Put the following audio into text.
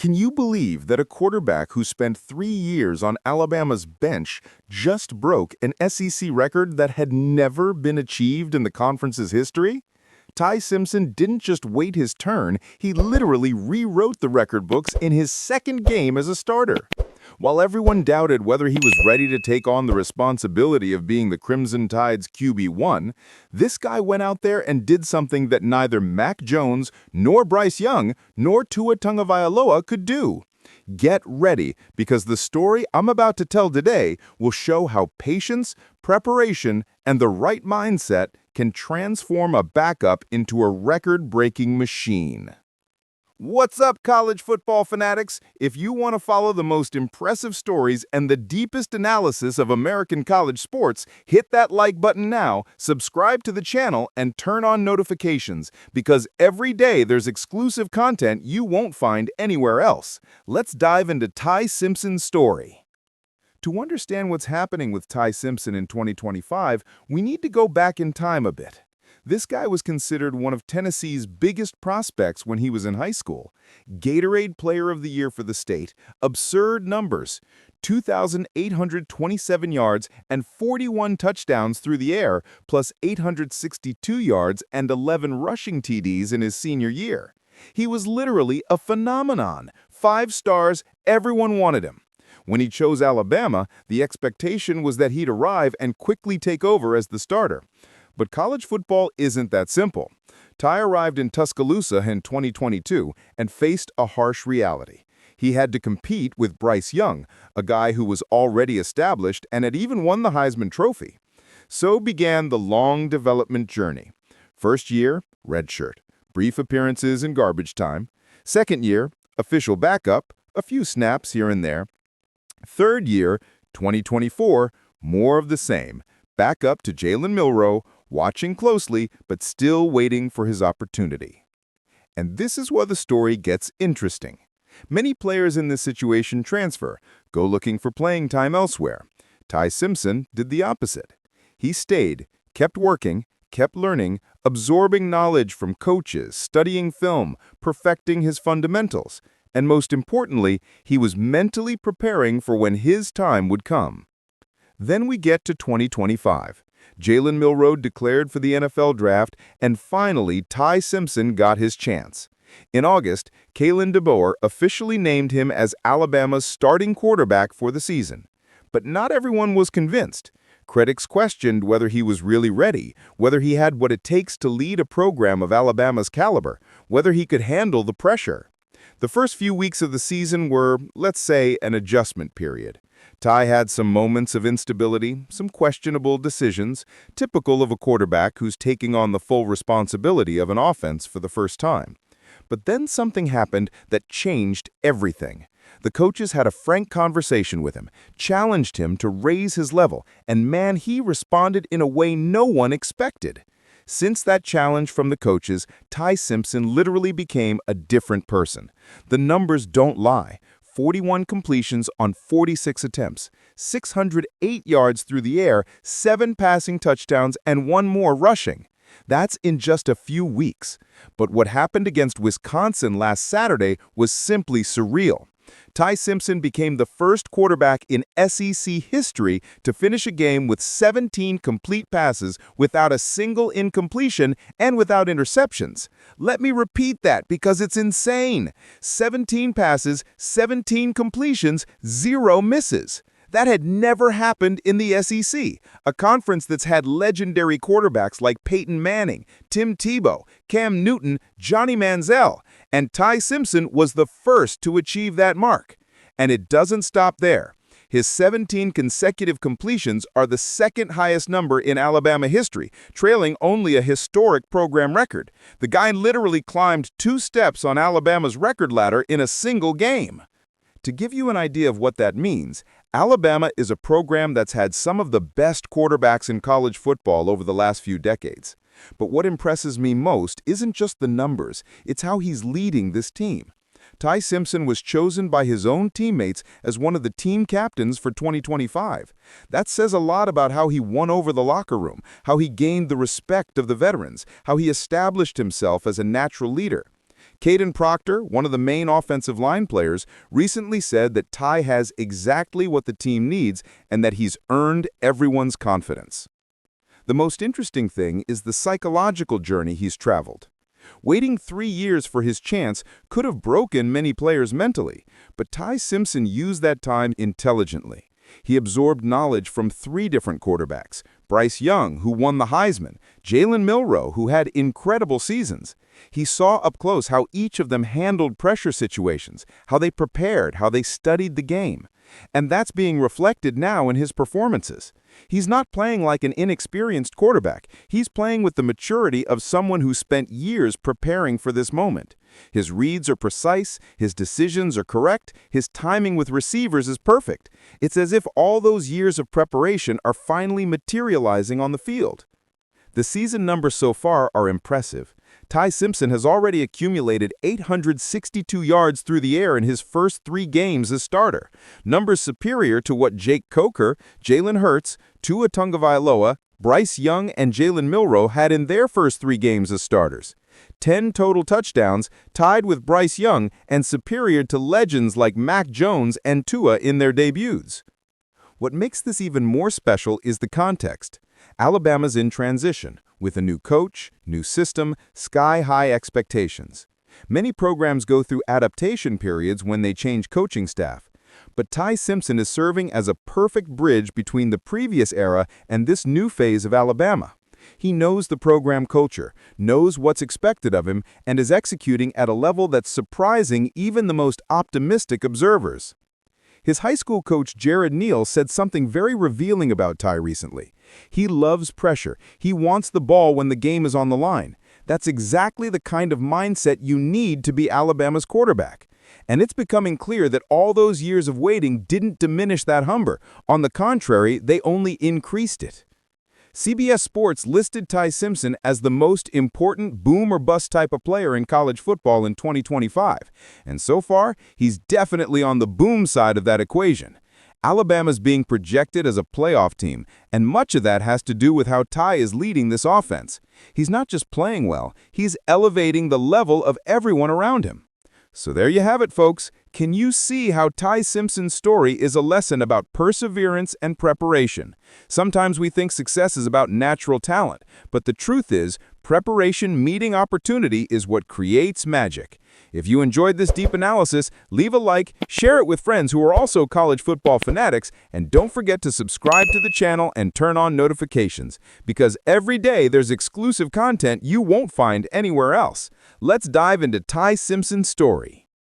Can you believe that a quarterback who spent 3 years on Alabama's bench just broke an SEC record that had never been achieved in the conference's history? Ty Simpson didn't just wait his turn, he literally rewrote the record books in his second game as a starter. While everyone doubted whether he was ready to take on the responsibility of being the Crimson Tide's QB1, this guy went out there and did something that neither Mac Jones, nor Bryce Young, nor Tua Tagovailoa could do. Get ready, because the story I'm about to tell today will show how patience, preparation, and the right mindset can transform a backup into a record-breaking machine. What's up, college football fanatics? If you want to follow the most impressive stories and the deepest analysis of American college sports, hit that like button now, subscribe to the channel, and turn on notifications, because every day there's exclusive content you won't find anywhere else. Let's dive into Ty Simpson's story. To understand what's happening with Ty Simpson in 2025, we need to go back in time a bit. This guy was considered one of Tennessee's biggest prospects when he was in high school. Gatorade Player of the Year for the state, absurd numbers, 2,827 yards and 41 touchdowns through the air, plus 862 yards and 11 rushing TDs in his senior year. He was literally a phenomenon. 5 stars, everyone wanted him. When he chose Alabama, the expectation was that he'd arrive and quickly take over as the starter. But college football isn't that simple. Ty arrived in Tuscaloosa in 2022 and faced a harsh reality. He had to compete with Bryce Young, a guy who was already established and had even won the Heisman Trophy. So began the long development journey. First year, redshirt, brief appearances in garbage time. Second year, official backup, a few snaps here and there. Third year, 2024, more of the same. Back up to Jalen Milroe, watching closely, but still waiting for his opportunity. And this is where the story gets interesting. Many players in this situation transfer, go looking for playing time elsewhere. Ty Simpson did the opposite. He stayed, kept working, kept learning, absorbing knowledge from coaches, studying film, perfecting his fundamentals, and most importantly, he was mentally preparing for when his time would come. Then we get to 2025. Jalen Milroe declared for the NFL draft, and finally Ty Simpson got his chance. In August, Kalen DeBoer officially named him as Alabama's starting quarterback for the season. But not everyone was convinced. Critics questioned whether he was really ready, whether he had what it takes to lead a program of Alabama's caliber, whether he could handle the pressure. The first few weeks of the season were, let's say, an adjustment period. Ty had some moments of instability, some questionable decisions, typical of a quarterback who's taking on the full responsibility of an offense for the first time. But then something happened that changed everything. The coaches had a frank conversation with him, challenged him to raise his level, and man, he responded in a way no one expected. Since that challenge from the coaches, Ty Simpson literally became a different person. The numbers don't lie. 41 completions on 46 attempts, 608 yards through the air, 7 passing touchdowns, and 1 more rushing. That's in just a few weeks. But what happened against Wisconsin last Saturday was simply surreal. Ty Simpson became the first quarterback in SEC history to finish a game with 17 complete passes without a single incompletion and without interceptions. Let me repeat that because it's insane. 17 passes, 17 completions, 0 misses. That had never happened in the SEC, a conference that's had legendary quarterbacks like Peyton Manning, Tim Tebow, Cam Newton, Johnny Manziel, and Ty Simpson was the first to achieve that mark. And it doesn't stop there. His 17 consecutive completions are the second highest number in Alabama history, trailing only a historic program record. The guy literally climbed 2 steps on Alabama's record ladder in a single game. To give you an idea of what that means, Alabama is a program that's had some of the best quarterbacks in college football over the last few decades. But what impresses me most isn't just the numbers, it's how he's leading this team. Ty Simpson was chosen by his own teammates as one of the team captains for 2025. That says a lot about how he won over the locker room, how he gained the respect of the veterans, how he established himself as a natural leader. Caden Proctor, one of the main offensive line players, recently said that Ty has exactly what the team needs and that he's earned everyone's confidence. The most interesting thing is the psychological journey he's traveled. Waiting 3 years for his chance could have broken many players mentally, but Ty Simpson used that time intelligently. He absorbed knowledge from 3 different quarterbacks: Bryce Young, who won the Heisman, Jalen Milroe, who had incredible seasons. He saw up close how each of them handled pressure situations, how they prepared, how they studied the game. And that's being reflected now in his performances. He's not playing like an inexperienced quarterback. He's playing with the maturity of someone who spent years preparing for this moment. His reads are precise, his decisions are correct, his timing with receivers is perfect. It's as if all those years of preparation are finally materializing on the field. The season numbers so far are impressive. Ty Simpson has already accumulated 862 yards through the air in his first 3 games as starter, numbers superior to what Jake Coker, Jalen Hurts, Tua Tagovailoa, Bryce Young, and Jalen Milroe had in their first 3 games as starters. 10 total touchdowns, tied with Bryce Young, and superior to legends like Mac Jones and Tua in their debuts. What makes this even more special is the context. Alabama's in transition, with a new coach, new system, sky-high expectations. Many programs go through adaptation periods when they change coaching staff. But Ty Simpson is serving as a perfect bridge between the previous era and this new phase of Alabama. He knows the program culture, knows what's expected of him, and is executing at a level that's surprising even the most optimistic observers. His high school coach Jared Neal said something very revealing about Ty recently. He loves pressure. He wants the ball when the game is on the line. That's exactly the kind of mindset you need to be Alabama's quarterback. And it's becoming clear that all those years of waiting didn't diminish that hunger. On the contrary, they only increased it. CBS Sports listed Ty Simpson as the most important boom or bust type of player in college football in 2025. And so far, he's definitely on the boom side of that equation. Alabama's being projected as a playoff team, and much of that has to do with how Ty is leading this offense. He's not just playing well, he's elevating the level of everyone around him. So there you have it, folks. Can you see how Ty Simpson's story is a lesson about perseverance and preparation? Sometimes we think success is about natural talent, but the truth is, preparation meeting opportunity is what creates magic. If you enjoyed this deep analysis, leave a like, share it with friends who are also college football fanatics, and don't forget to subscribe to the channel and turn on notifications, because every day there's exclusive content you won't find anywhere else. Let's dive into Ty Simpson's story.